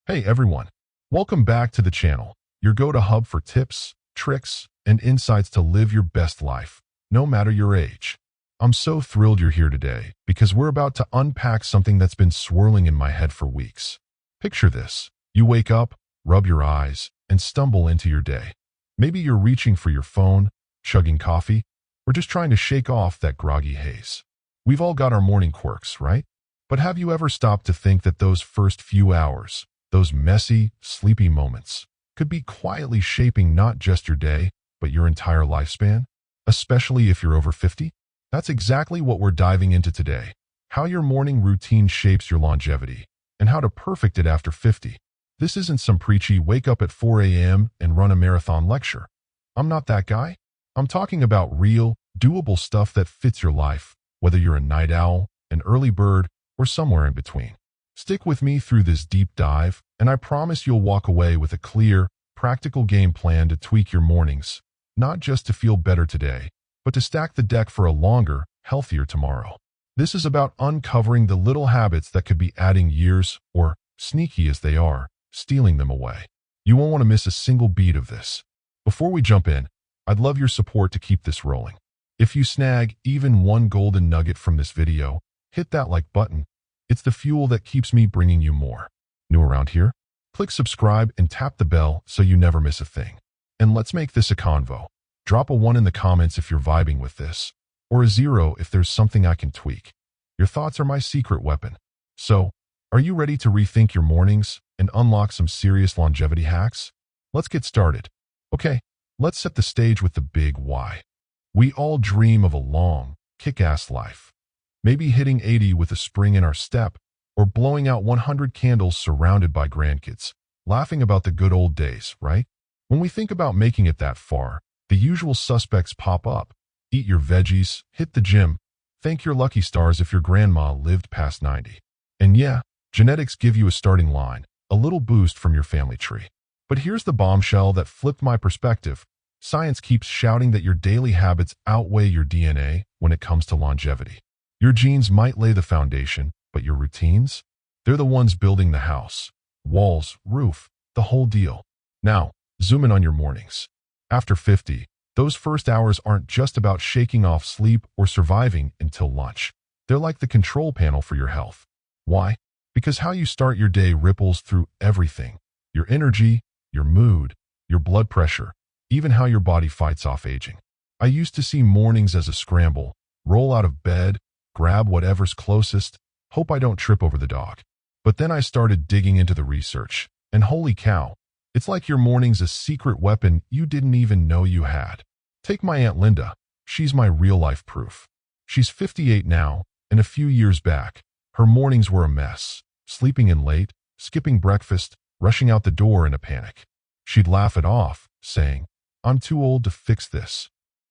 Hey everyone, welcome back to the channel, your go-to hub for tips, tricks, and insights to live your best life, no matter your age. I'm so thrilled you're here today because we're about to unpack something that's been swirling in my head for weeks. Picture this. You wake up, rub your eyes, and stumble into your day. Maybe you're reaching for your phone, chugging coffee, or just trying to shake off that groggy haze. We've all got our morning quirks, right? But have you ever stopped to think that those first few hours, those messy, sleepy moments, could be quietly shaping not just your day, but your entire lifespan? Especially if you're over 50? That's exactly what we're diving into today. How your morning routine shapes your longevity, and how to perfect it after 50. This isn't some preachy wake up at 4 a.m. and run a marathon lecture. I'm not that guy. I'm talking about real, doable stuff that fits your life, whether you're a night owl, an early bird, or somewhere in between. Stick with me through this deep dive, and I promise you'll walk away with a clear, practical game plan to tweak your mornings, not just to feel better today, but to stack the deck for a longer, healthier tomorrow. This is about uncovering the little habits that could be adding years, or, sneaky as they are, stealing them away. You won't want to miss a single beat of this. Before we jump in, I'd love your support to keep this rolling. If you snag even one golden nugget from this video, hit that like button. It's the fuel that keeps me bringing you more. New around here? Click subscribe and tap the bell so you never miss a thing. And let's make this a convo. Drop a 1 in the comments if you're vibing with this, or a 0 if there's something I can tweak. Your thoughts are my secret weapon. So, are you ready to rethink your mornings and unlock some serious longevity hacks? Let's get started. Okay, let's set the stage with the big why. We all dream of a long, kick-ass life. Maybe hitting 80 with a spring in our step, or blowing out 100 candles surrounded by grandkids, laughing about the good old days, right? When we think about making it that far, the usual suspects pop up. Eat your veggies, hit the gym, thank your lucky stars if your grandma lived past 90. And yeah, genetics give you a starting line, a little boost from your family tree. But here's the bombshell that flipped my perspective. Science keeps shouting that your daily habits outweigh your DNA when it comes to longevity. Your genes might lay the foundation, but your routines? They're the ones building the house. Walls, roof, the whole deal. Now, zoom in on your mornings. After 50, those first hours aren't just about shaking off sleep or surviving until lunch. They're like the control panel for your health. Why? Because how you start your day ripples through everything. Your energy, your mood, your blood pressure, even how your body fights off aging. I used to see mornings as a scramble. Roll out of bed, grab whatever's closest, hope I don't trip over the dog. But then I started digging into the research, and holy cow, it's like your morning's a secret weapon you didn't even know you had. Take my Aunt Linda. She's my real-life proof. She's 58 now, and a few years back, her mornings were a mess, sleeping in late, skipping breakfast, rushing out the door in a panic. She'd laugh it off, saying, "I'm too old to fix this."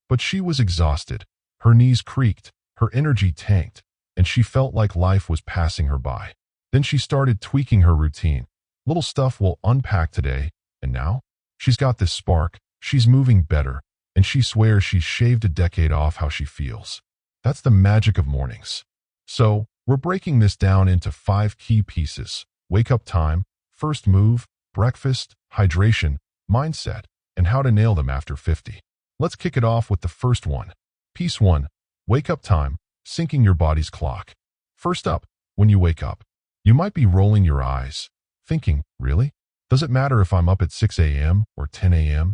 But she was exhausted. Her knees creaked, her energy tanked, and she felt like life was passing her by. Then she started tweaking her routine. Little stuff we'll unpack today, and now? She's got this spark, she's moving better, and she swears she's shaved a decade off how she feels. That's the magic of mornings. So, we're breaking this down into 5 key pieces: wake up time, first move, breakfast, hydration, mindset, and how to nail them after 50. Let's kick it off with the first one. Piece 1. Wake up time, syncing your body's clock. First up, when you wake up, you might be rolling your eyes, thinking, really? Does it matter if I'm up at 6 a.m. or 10 a.m.?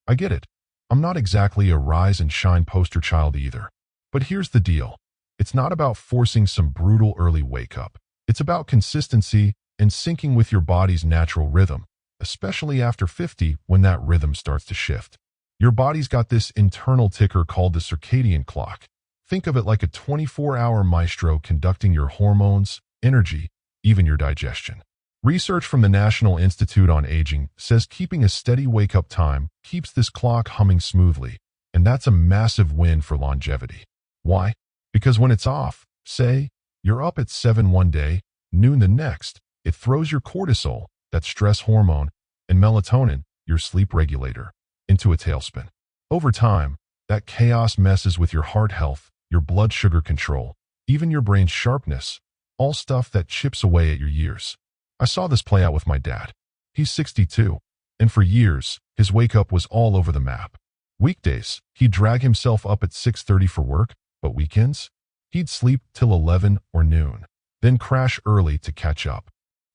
I get it. I'm not exactly a rise and shine poster child either. But here's the deal. It's not about forcing some brutal early wake up. It's about consistency and syncing with your body's natural rhythm, especially after 50 when that rhythm starts to shift. Your body's got this internal ticker called the circadian clock. Think of it like a 24-hour maestro conducting your hormones, energy, even your digestion. Research from the National Institute on Aging says keeping a steady wake-up time keeps this clock humming smoothly, and that's a massive win for longevity. Why? Because when it's off, say, you're up at 7 one day, noon the next, it throws your cortisol, that stress hormone, and melatonin, your sleep regulator, into a tailspin. Over time, that chaos messes with your heart health, your blood sugar control, even your brain's sharpness, all stuff that chips away at your years. I saw this play out with my dad. He's 62, and for years, his wake-up was all over the map. Weekdays, he'd drag himself up at 6:30 for work, but weekends? He'd sleep till 11 or noon, then crash early to catch up.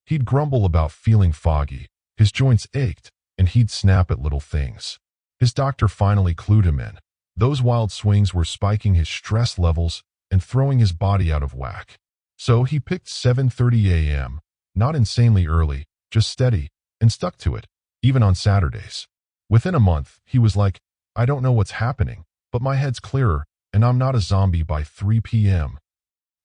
He'd grumble about feeling foggy, his joints ached, and he'd snap at little things. His doctor finally clued him in. Those wild swings were spiking his stress levels and throwing his body out of whack. So he picked 7:30 a.m., not insanely early, just steady, and stuck to it, even on Saturdays. Within a month, he was like, I don't know what's happening, but my head's clearer, and I'm not a zombie by 3 p.m.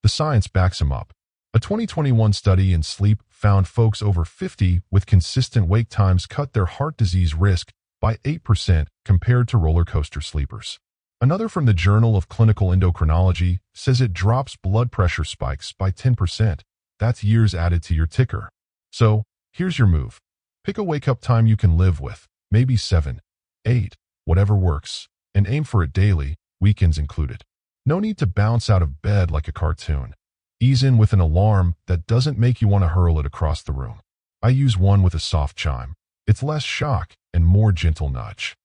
The science backs him up. A 2021 study in sleep found folks over 50 with consistent wake times cut their heart disease risk by 8% compared to roller coaster sleepers. Another from the Journal of Clinical Endocrinology says it drops blood pressure spikes by 10%. That's years added to your ticker. So, here's your move. Pick a wake-up time you can live with, maybe 7, 8, whatever works, and aim for it daily, weekends included. No need to bounce out of bed like a cartoon. Ease in with an alarm that doesn't make you want to hurl it across the room. I use one with a soft chime. It's less shock and more gentle nudge.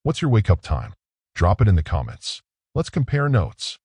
What's your wake-up time? Drop it in the comments. Let's compare notes.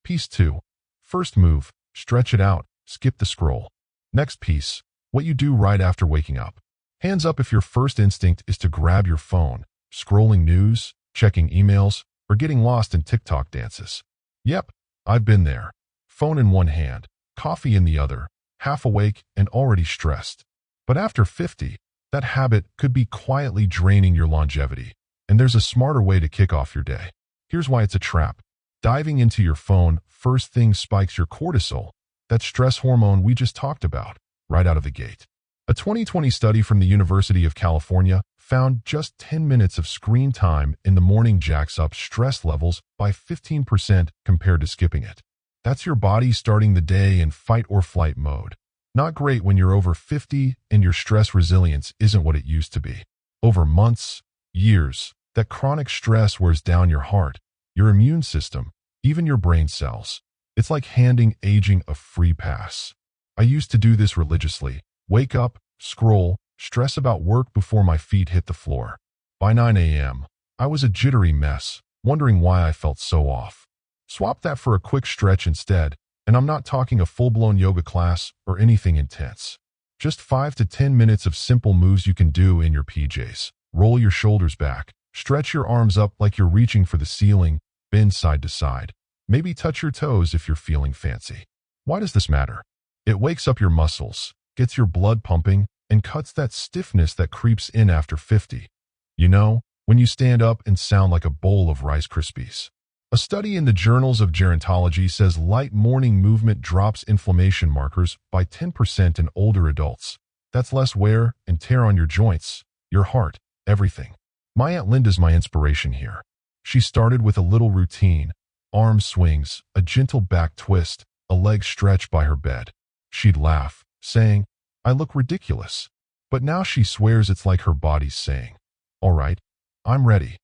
Piece 2. First move, stretch it out, skip the scroll. Next piece, what you do right after waking up. Hands up if your first instinct is to grab your phone, scrolling news, checking emails, or getting lost in TikTok dances. Yep, I've been there. Phone in one hand, coffee in the other, half awake and already stressed. But after 50, that habit could be quietly draining your longevity. And there's a smarter way to kick off your day. Here's why it's a trap. Diving into your phone first thing spikes your cortisol, that stress hormone we just talked about, right out of the gate. A 2020 study from the University of California found just 10 minutes of screen time in the morning jacks up stress levels by 15% compared to skipping it. That's your body starting the day in fight or flight mode. Not great when you're over 50 and your stress resilience isn't what it used to be. Over months, years, that chronic stress wears down your heart, your immune system, even your brain cells. It's like handing aging a free pass. I used to do this religiously. Wake up, scroll, stress about work before my feet hit the floor. By 9 a.m., I was a jittery mess, wondering why I felt so off. Swap that for a quick stretch instead, and I'm not talking a full-blown yoga class or anything intense. Just 5 to 10 minutes of simple moves you can do in your PJs. Roll your shoulders back, stretch your arms up like you're reaching for the ceiling, bend side to side. Maybe touch your toes if you're feeling fancy. Why does this matter? It wakes up your muscles, gets your blood pumping, and cuts that stiffness that creeps in after 50. You know, when you stand up and sound like a bowl of Rice Krispies. A study in the Journals of Gerontology says light morning movement drops inflammation markers by 10% in older adults. That's less wear and tear on your joints, your heart, everything. My Aunt Linda's my inspiration here. She started with a little routine, arm swings, a gentle back twist, a leg stretch by her bed. She'd laugh, saying, I look ridiculous. But now she swears it's like her body's saying, all right, I'm ready.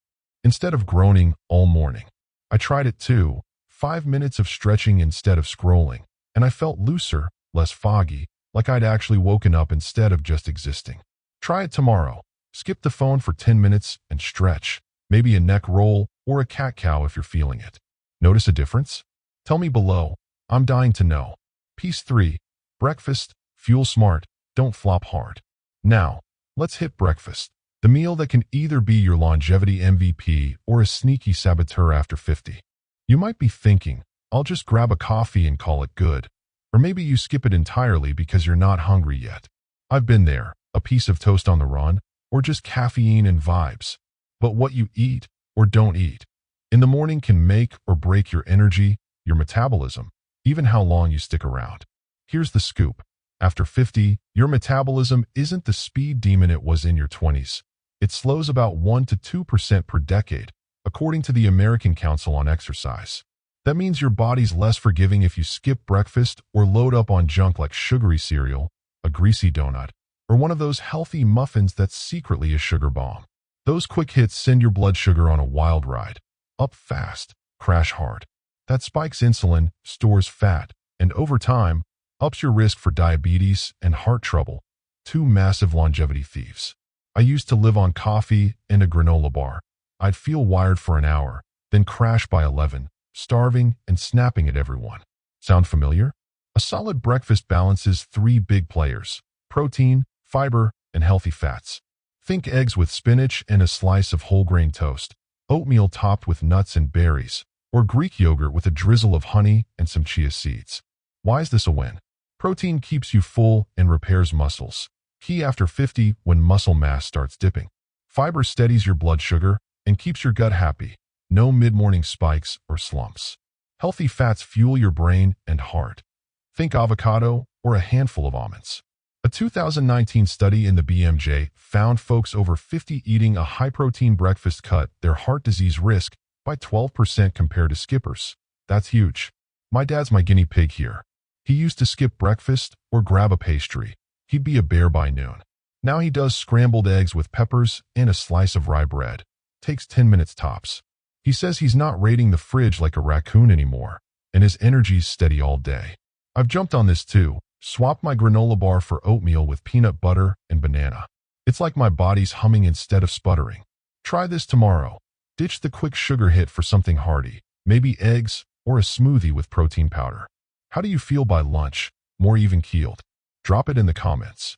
Instead of groaning all morning. I tried it too, 5 minutes of stretching instead of scrolling, and I felt looser, less foggy, like I'd actually woken up instead of just existing. Try it tomorrow. Skip the phone for 10 minutes and stretch, maybe a neck roll or a cat-cow if you're feeling it. Notice a difference? Tell me below. I'm dying to know. Piece 3. Breakfast, fuel smart, don't flop hard. Now, let's hit breakfast. The meal that can either be your longevity MVP or a sneaky saboteur after 50. You might be thinking, I'll just grab a coffee and call it good. Or maybe you skip it entirely because you're not hungry yet. I've been there, a piece of toast on the run, or just caffeine and vibes. But what you eat or don't eat in the morning can make or break your energy, your metabolism, even how long you stick around. Here's the scoop. After 50, your metabolism isn't the speed demon it was in your 20s. It slows about 1 to 2% per decade, according to the American Council on Exercise. That means your body's less forgiving if you skip breakfast or load up on junk like sugary cereal, a greasy donut, or one of those healthy muffins that's secretly a sugar bomb. Those quick hits send your blood sugar on a wild ride. Up fast, crash hard. That spikes insulin, stores fat, and over time, ups your risk for diabetes and heart trouble. two massive longevity thieves. I used to live on coffee and a granola bar. I'd feel wired for an hour, then crash by 11, starving and snapping at everyone. Sound familiar? A solid breakfast balances three big players: protein, fiber, and healthy fats. Think eggs with spinach and a slice of whole grain toast, oatmeal topped with nuts and berries, or Greek yogurt with a drizzle of honey and some chia seeds. Why is this a win? Protein keeps you full and repairs muscles. Key after 50 when muscle mass starts dipping. Fiber steadies your blood sugar and keeps your gut happy. No mid-morning spikes or slumps. Healthy fats fuel your brain and heart. Think avocado or a handful of almonds. A 2019 study in the BMJ found folks over 50 eating a high-protein breakfast cut their heart disease risk by 12% compared to skippers. That's huge. My dad's my guinea pig here. He used to skip breakfast or grab a pastry. He'd be a bear by noon. Now he does scrambled eggs with peppers and a slice of rye bread. Takes 10 minutes tops. He says he's not raiding the fridge like a raccoon anymore, and his energy's steady all day. I've jumped on this too. Swapped my granola bar for oatmeal with peanut butter and banana. It's like my body's humming instead of sputtering. Try this tomorrow. Ditch the quick sugar hit for something hearty, maybe eggs or a smoothie with protein powder. How do you feel by lunch? More even-keeled? Drop it in the comments.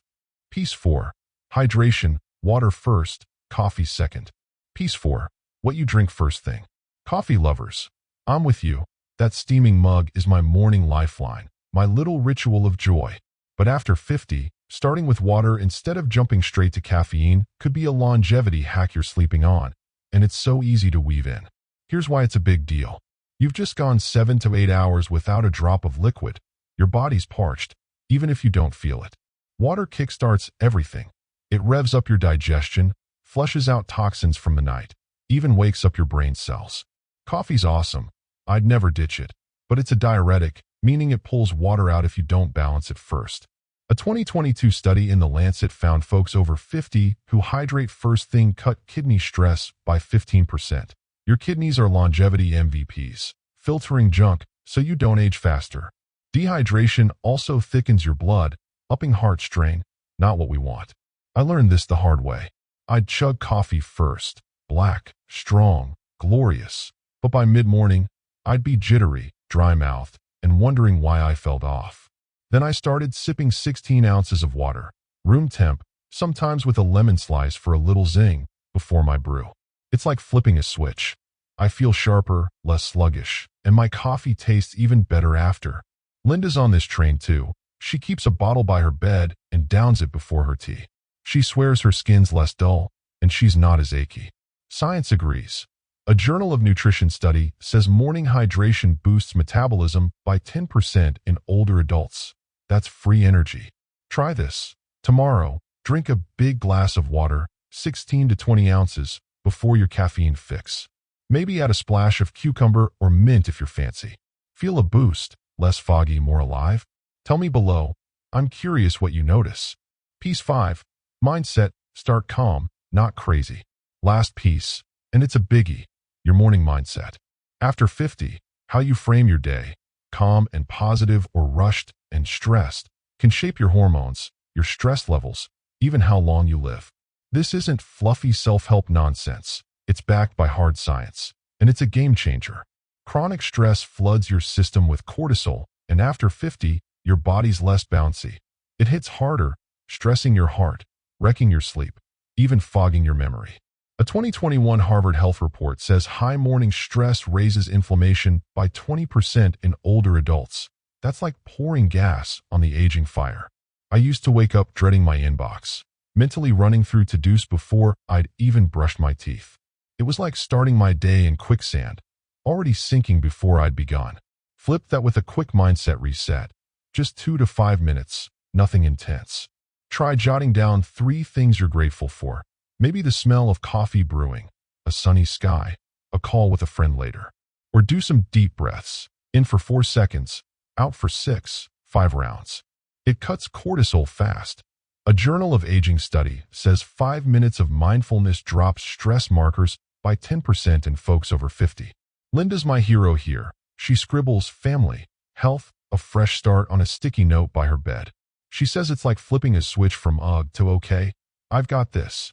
Piece 4. Hydration. Water first, coffee second. Piece 4. What you drink first thing. Coffee lovers, I'm with you. That steaming mug is my morning lifeline, my little ritual of joy. But after 50, starting with water instead of jumping straight to caffeine could be a longevity hack you're sleeping on, and it's so easy to weave in. Here's why it's a big deal. You've just gone 7 to 8 hours without a drop of liquid. Your body's parched, even if you don't feel it. Water kickstarts everything. It revs up your digestion, flushes out toxins from the night, even wakes up your brain cells. Coffee's awesome. I'd never ditch it. But it's a diuretic, meaning it pulls water out if you don't balance it first. A 2022 study in The Lancet found folks over 50 who hydrate first thing cut kidney stress by 15%. Your kidneys are longevity MVPs, filtering junk so you don't age faster. Dehydration also thickens your blood, upping heart strain, not what we want. I learned this the hard way. I'd chug coffee first, black, strong, glorious. But by mid-morning, I'd be jittery, dry-mouthed, and wondering why I felt off. Then I started sipping 16 ounces of water, room temp, sometimes with a lemon slice for a little zing, before my brew. It's like flipping a switch. I feel sharper, less sluggish, and my coffee tastes even better after. Linda's on this train too. She keeps a bottle by her bed and downs it before her tea. She swears her skin's less dull, and she's not as achy. Science agrees. A Journal of Nutrition study says morning hydration boosts metabolism by 10% in older adults. That's free energy. Try this. Tomorrow, drink a big glass of water, 16 to 20 ounces, before your caffeine fix. Maybe add a splash of cucumber or mint if you're fancy. Feel a boost, less foggy, more alive? Tell me below. I'm curious what you notice. Piece 5. Mindset. Start calm, not crazy. Last piece, and it's a biggie. Your morning mindset. After 50, how you frame your day, calm and positive or rushed and stressed, can shape your hormones, your stress levels, even how long you live. This isn't fluffy self-help nonsense. It's backed by hard science, and it's a game changer. Chronic stress floods your system with cortisol, and after 50, your body's less bouncy. It hits harder, stressing your heart, wrecking your sleep, even fogging your memory. A 2021 Harvard Health report says high morning stress raises inflammation by 20% in older adults. That's like pouring gas on the aging fire. I used to wake up dreading my inbox, mentally running through to-dos before I'd even brushed my teeth. It was like starting my day in quicksand, already sinking before I'd begun. Flip that with a quick mindset reset. Just 2 to 5 minutes, nothing intense. Try jotting down 3 things you're grateful for. Maybe the smell of coffee brewing, a sunny sky, a call with a friend later. Or do some deep breaths, in for 4 seconds, out for 6, 5 rounds. It cuts cortisol fast. A Journal of Aging study says 5 minutes of mindfulness drops stress markers by 10% in folks over 50. Linda's my hero here. She scribbles family, health, a fresh start on a sticky note by her bed. She says it's like flipping a switch from ugh to okay. I've got this.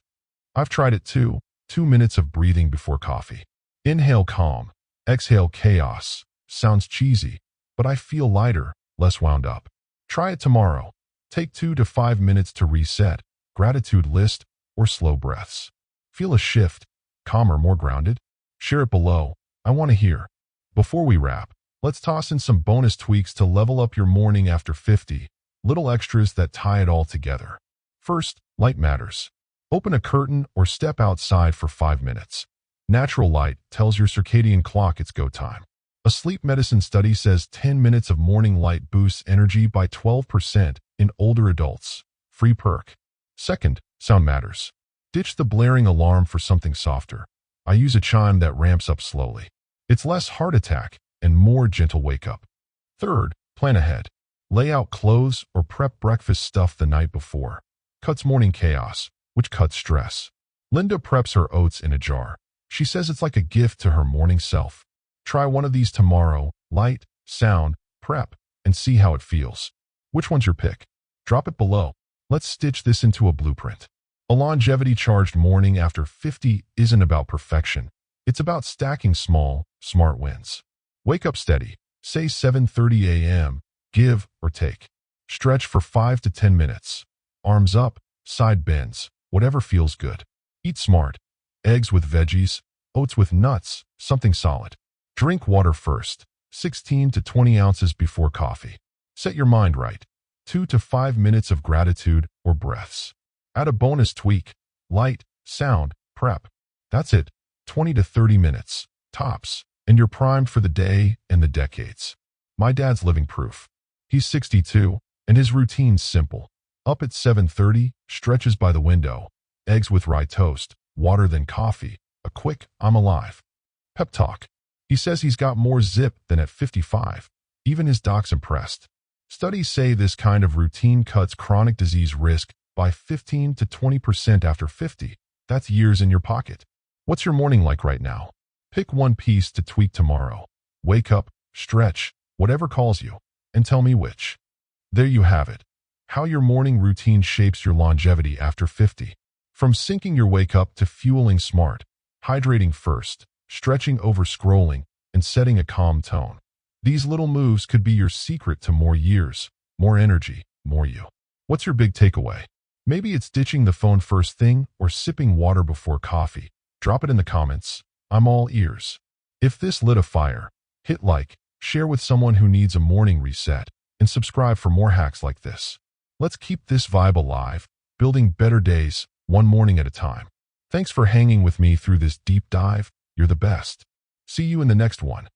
I've tried it too. 2 minutes of breathing before coffee. Inhale calm. Exhale chaos. Sounds cheesy, but I feel lighter, less wound up. Try it tomorrow. Take 2 to 5 minutes to reset. Gratitude list or slow breaths. Feel a shift. Calmer, more grounded? Share it below. I want to hear. Before we wrap, let's toss in some bonus tweaks to level up your morning after 50. Little extras that tie it all together. First, light matters. Open a curtain or step outside for 5 minutes. Natural light tells your circadian clock it's go time. A sleep medicine study says 10 minutes of morning light boosts energy by 12% in older adults. Free perk. Second, sound matters. Ditch the blaring alarm for something softer. I use a chime that ramps up slowly. It's less heart attack and more gentle wake up. Third, plan ahead. Lay out clothes or prep breakfast stuff the night before. Cuts morning chaos, which cuts stress. Linda preps her oats in a jar. She says it's like a gift to her morning self. Try one of these tomorrow, light, sound, prep, and see how it feels. Which one's your pick? Drop it below. Let's stitch this into a blueprint. A longevity-charged morning after 50 isn't about perfection. It's about stacking small, smart wins. Wake up steady. Say 7:30 a.m. Give or take. Stretch for 5 to 10 minutes. Arms up, side bends, whatever feels good. Eat smart. Eggs with veggies, oats with nuts, something solid. Drink water first, 16 to 20 ounces before coffee. Set your mind right. 2 to 5 minutes of gratitude or breaths. Add a bonus tweak. Light, sound, prep. That's it. 20 to 30 minutes, tops, and you're primed for the day and the decades. My dad's living proof. He's 62, and his routine's simple. Up at 7:30, stretches by the window, eggs with rye toast, water then coffee, a quick I'm alive. Pep talk. He says he's got more zip than at 55. Even his doc's impressed. Studies say this kind of routine cuts chronic disease risk by 15 to 20% after 50. That's years in your pocket. What's your morning like right now? Pick one piece to tweak tomorrow. Wake up, stretch, whatever calls you, and tell me which. There you have it. How your morning routine shapes your longevity after 50. From syncing your wake up to fueling smart, hydrating first, stretching over scrolling, and setting a calm tone. These little moves could be your secret to more years, more energy, more you. What's your big takeaway? Maybe it's ditching the phone first thing or sipping water before coffee. Drop it in the comments. I'm all ears. If this lit a fire, hit like, share with someone who needs a morning reset, and subscribe for more hacks like this. Let's keep this vibe alive, building better days, one morning at a time. Thanks for hanging with me through this deep dive. You're the best. See you in the next one.